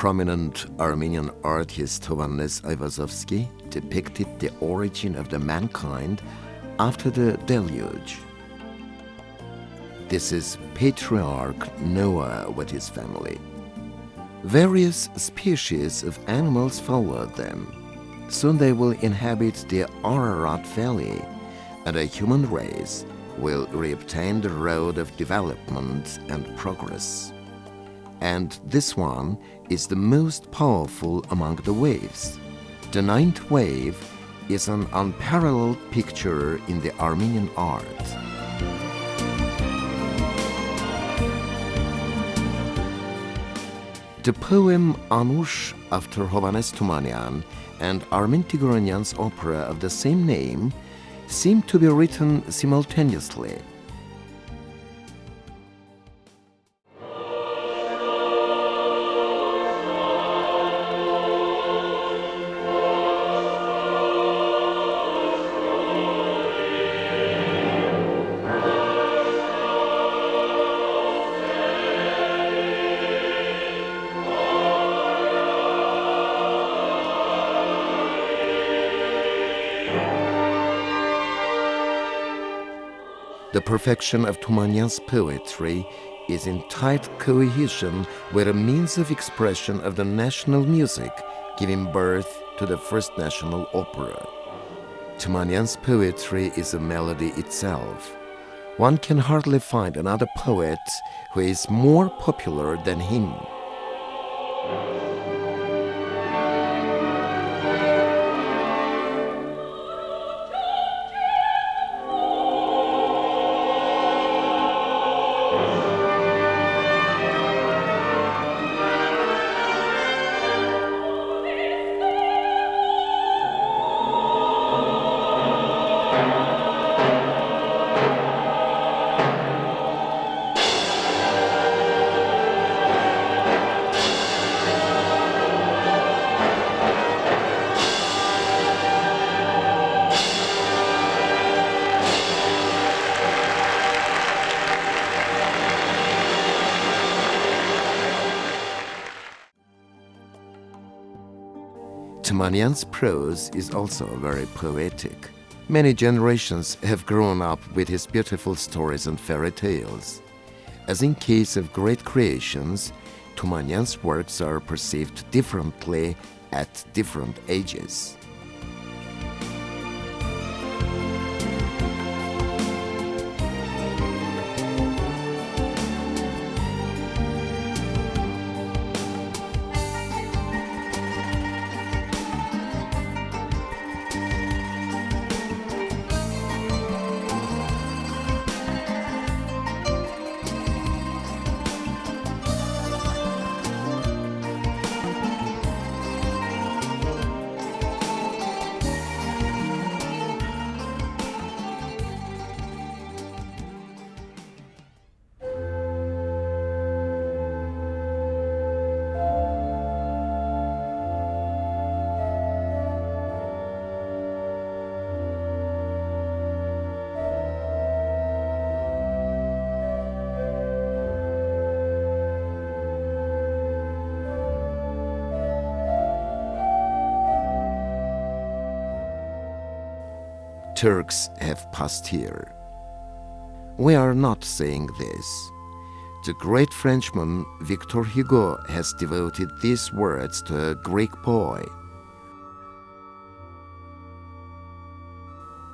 Prominent Armenian artist Hovhannes Ayvazovsky depicted the origin of the mankind after the deluge. This is patriarch Noah with his family. Various species of animals followed them. Soon they will inhabit the Ararat Valley, and a human race will reobtain the road of development and progress. And this one is the most powerful among the waves. The ninth wave is an unparalleled picture in the Armenian art. The poem Anush after Hovhannes Tumanyan and Armen Tigranyan's opera of the same name seem to be written simultaneously. The perfection of Tumanyan's poetry is in tight cohesion with a means of expression of the national music, giving birth to the first national opera. Tumanyan's poetry is a melody itself. One can hardly find another poet who is more popular than him. Tumanyan's prose is also very poetic. Many generations have grown up with his beautiful stories and fairy tales. As in case of great creations, Tumanyan's works are perceived differently at different ages. Turks have passed here. We are not saying this. The great Frenchman Victor Hugo has devoted these words to a Greek boy.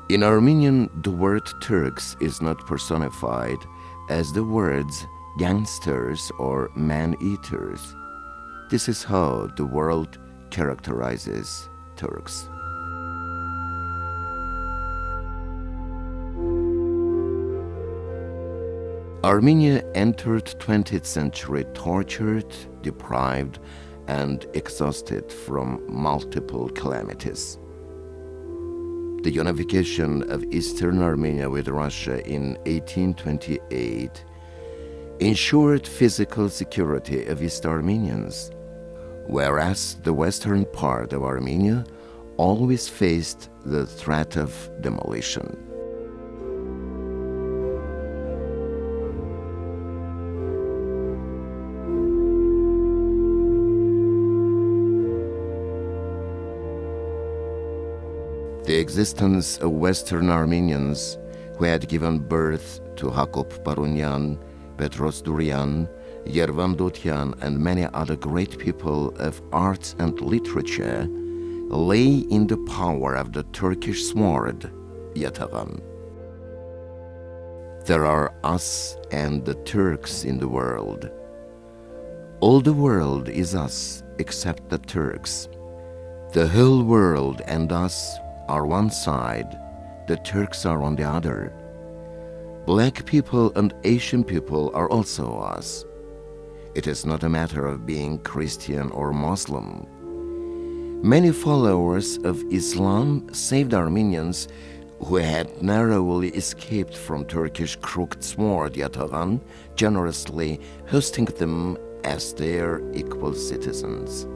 In Armenian, the word Turks is not personified as the words gangsters or man-eaters. This is how the world characterizes Turks. Armenia entered 20th century tortured, deprived, and exhausted from multiple calamities. The unification of Eastern Armenia with Russia in 1828 ensured physical security of East Armenians, whereas the western part of Armenia always faced the threat of demolition. The existence of Western Armenians who had given birth to Hakop Barunyan, Petros Durian, Yervan Dotyan, and many other great people of art and literature lay in the power of the Turkish sword, Yataghan. There are us and the Turks in the world. All the world is us except the Turks. The whole world and us are one side, the Turks are on the other. Black people and Asian people are also us. It is not a matter of being Christian or Muslim. Many followers of Islam saved Armenians who had narrowly escaped from Turkish crooked sword Yataghan, generously hosting them as their equal citizens.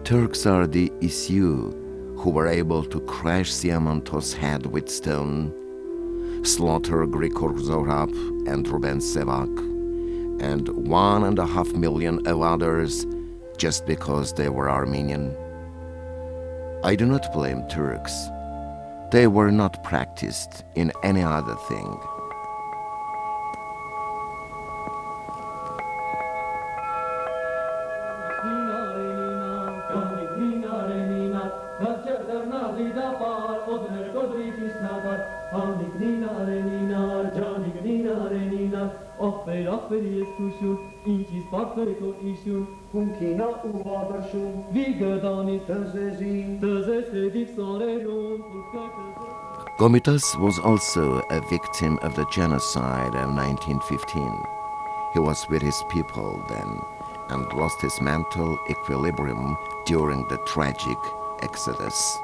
Turks are the issue who were able to crash Siamantos' head with stone, slaughter Grigor Zorab and Ruben Sevak, and 1.5 million of others just because they were Armenian. I do not blame Turks. They were not practiced in any other thing. Gomitas was also a victim of the genocide of 1915. He was with his people then and lost his mental equilibrium during the tragic exodus.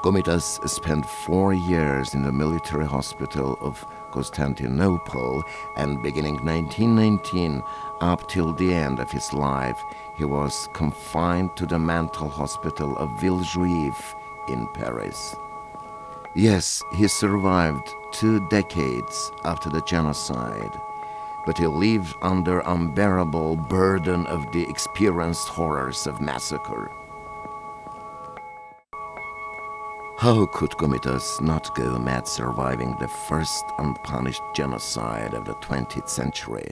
Gomitas spent 4 years in the military hospital of Constantinople, and beginning 1919 up till the end of his life, he was confined to the mental hospital of Villejuif in Paris. Yes, he survived 2 decades after the genocide, but he lived under unbearable burden of the experienced horrors of massacre. How could Gomitas not go mad surviving the first unpunished genocide of the 20th century?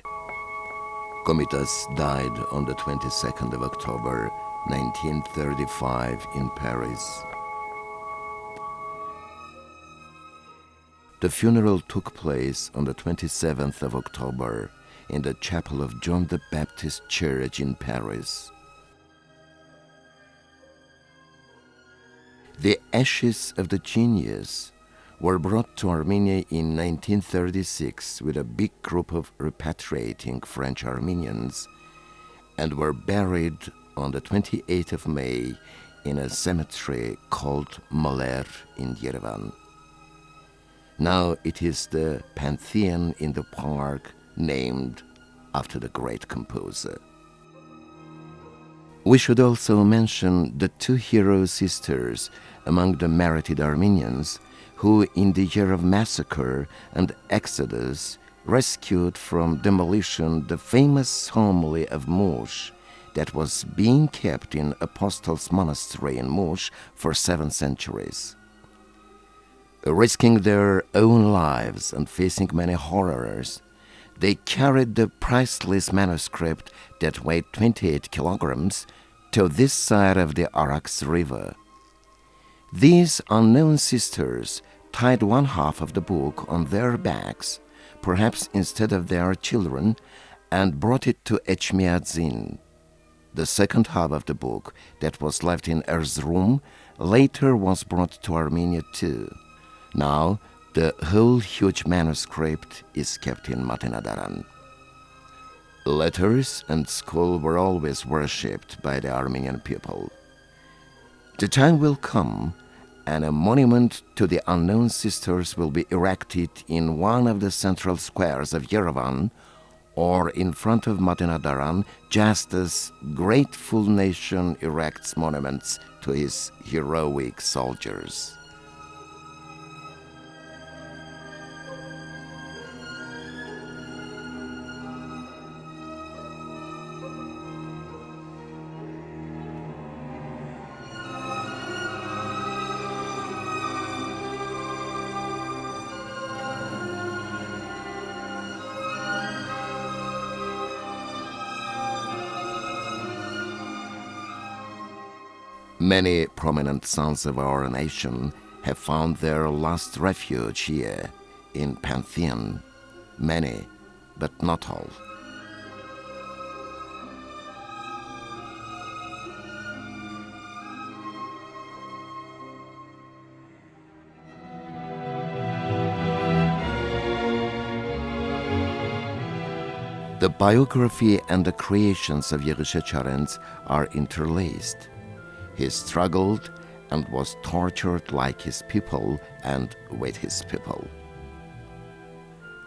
Gomitas died on the 22nd of October 1935 in Paris. The funeral took place on the 27th of October in the chapel of John the Baptist Church in Paris. The ashes of the genius were brought to Armenia in 1936 with a big group of repatriating French Armenians and were buried on the 28th of May in a cemetery called Moler in Yerevan. Now it is the Pantheon in the park named after the great composer. We should also mention the 2 hero sisters among the merited Armenians who, in the year of massacre and exodus, rescued from demolition the famous homily of Mush that was being kept in Apostles' Monastery in Mush for 7 centuries. Risking their own lives and facing many horrors, they carried the priceless manuscript that weighed 28 kilograms to this side of the Arax River. These unknown sisters tied one half of the book on their backs, perhaps instead of their children, and brought it to Echmiadzin. The second half of the book that was left in Erzurum later was brought to Armenia too. Now, the whole huge manuscript is kept in Matenadaran. Letters and school were always worshipped by the Armenian people. The time will come and a monument to the unknown sisters will be erected in one of the central squares of Yerevan or in front of Matenadaran, just as grateful nation erects monuments to his heroic soldiers. Many prominent sons of our nation have found their last refuge here in Pantheon. Many, but not all. The biography and the creations of Yerishe Charentz are interlaced. He struggled and was tortured like his people and with his people.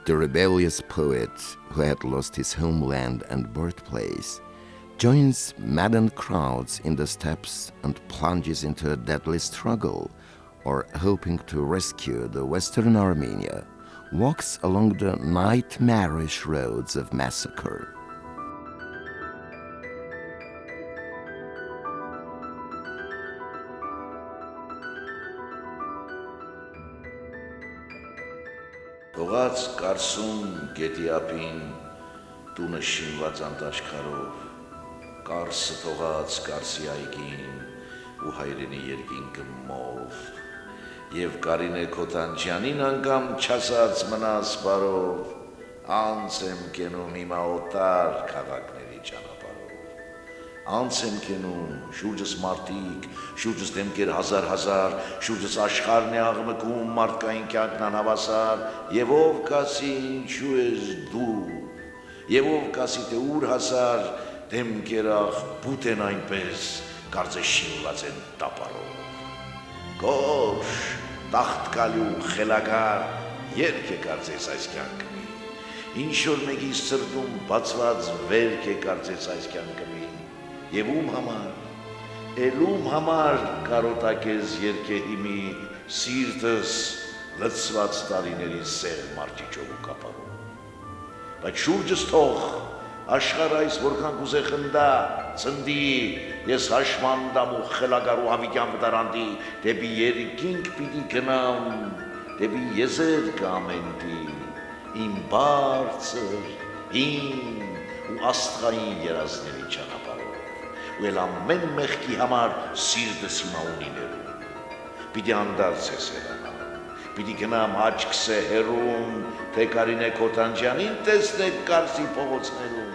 The rebellious poet who had lost his homeland and birthplace joins maddened crowds in the steppes and plunges into a deadly struggle, or hoping to rescue the Western Armenia, walks along the nightmarish roads of massacre. Թողած կարսում գետի ափին տունը շինված անտաշքարով, կարսը թողած կարսի այգին ու հայրենի երկինքը մով, եւ Կարինե Քոթանջյանին անգամ չասած մնաս բարով, անց եմ կենում հիմա օտար քաղաքների ճանապարհով, անց եմ կենում շուրջս մարդիկ, շուրջս դեմքեր հազար, շուրջս աշխարհն է աղմկում մարդկային կյանքն անհավասար, եւ ով կասի ինչու ես դու, եւ ով կասի թե ուր հասար, դեմքեր աղբուտ են այնպես, կարծես շինված են տապարով, գոշ, տախտկալի ու խելագար, երգ է կարծես այս կյանքը մի, ինչ որ մեկիս սրտում բացված վերք է կարծես այս կյանքը մի, եւ ում համար, ում համար կարոտակես երկեհի մի սիրտս լցված տարիների սեղ մարջիջով ու կապարով, բայց շուրջս թող աշխարհ այս որքան կուզե խնդա, ծնդի, ես հաշմանդամ ու խելագար ու հավիտյան վտարանդի, դեպի երկինք պիտի գնամ, դեպի եզերք ամենտի, իմ բարձր, իմ ու աստղային երազների ճանապարհով, ու էլ ամեն մեղքի համար սիրտս հիմա ունի ներում, պիտի անդարձ ես հեռանալ, պիտի գնամ աչքս է հեռում, թե Կարինե Քոթանջյանին տեսնեք Կարսի փողոցներում,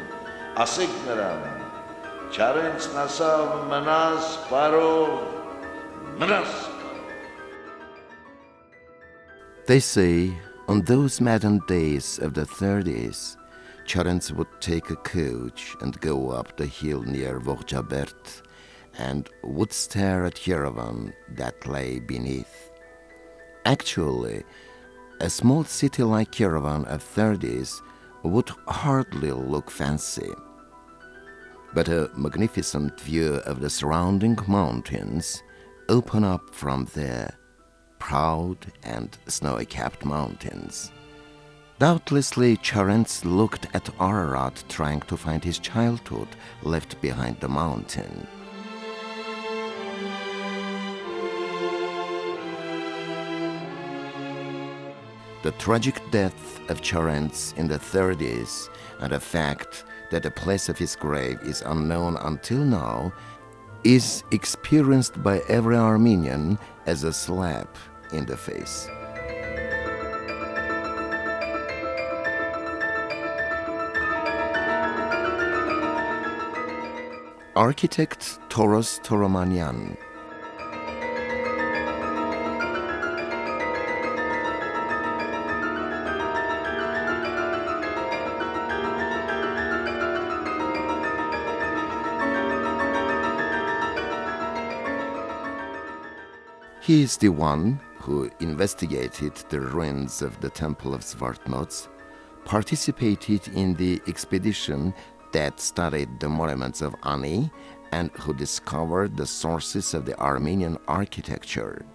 ասեք նրան, Չարենցն ասավ մնաս բարով, մնաս բարով. They say on those maddened days of the 30s, Charentz would take a coach and go up the hill near Vorjabert and would stare at Yerevan that lay beneath. Actually, a small city like Yerevan of 30s would hardly look fancy. But a magnificent view of the surrounding mountains open up from there, proud and snowy-capped mountains. Doubtlessly, Charentz looked at Ararat trying to find his childhood left behind the mountain. The tragic death of Charentz in the 30s and the fact that the place of his grave is unknown until now is experienced by every Armenian as a slap in the face. Architect Toros Toromanyan. He is the one who investigated the ruins of the Temple of Zvartnots, participated in the expedition that studied the monuments of Ani, and who discovered the sources of the Armenian architecture.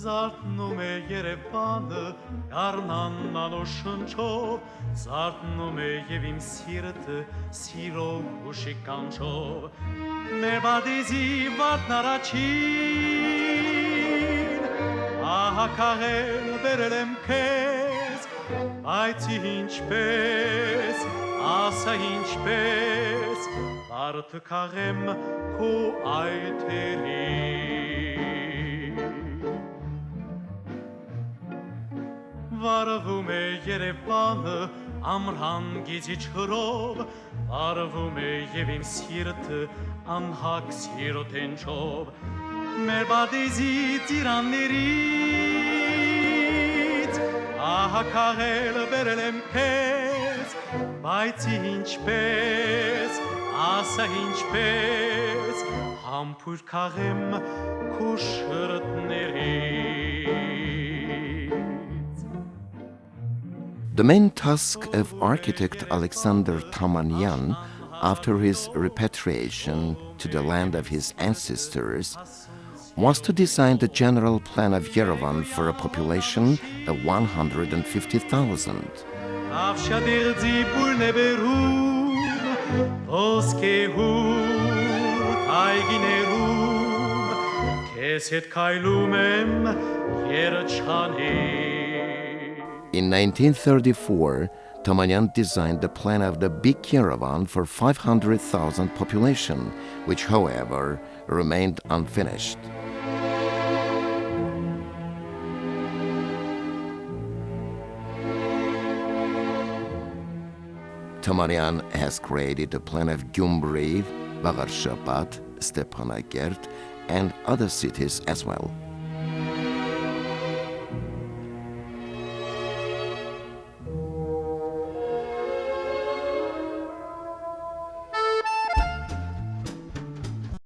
Զարթնում է Երևանը, գարնան անոշնչով, զարթնում է և իմ սիրտը, սիրով հուշի կանչով, մեր բադիզի վարդն առաջին, ահա քաղել բերել եմ քեզ, բայց ինչպես, ասա ինչպես, վարդը քաղեմ քո այթերին. Վարվում է Երևանը ամռան գիծիչ հրով, վարվում է և իմ սիրտը անհակ սիրո տենչով, մեր բադիզի ծիրաններից, ահա քաղել բերել եմ քեզ, բայց ինչպես, ասա ինչպես, համբույր քաղեմ քո շրթներից. The main task of architect Alexander Tamanyan, after his repatriation to the land of his ancestors, was to design the general plan of Yerevan for a population of 150,000. In 1934, Tamanyan designed the plan of the big Yerevan for 500,000 population, which, however, remained unfinished. Tamanyan has created a plan of Gyumri, Vagarshapad, Stepanakert, and other cities as well.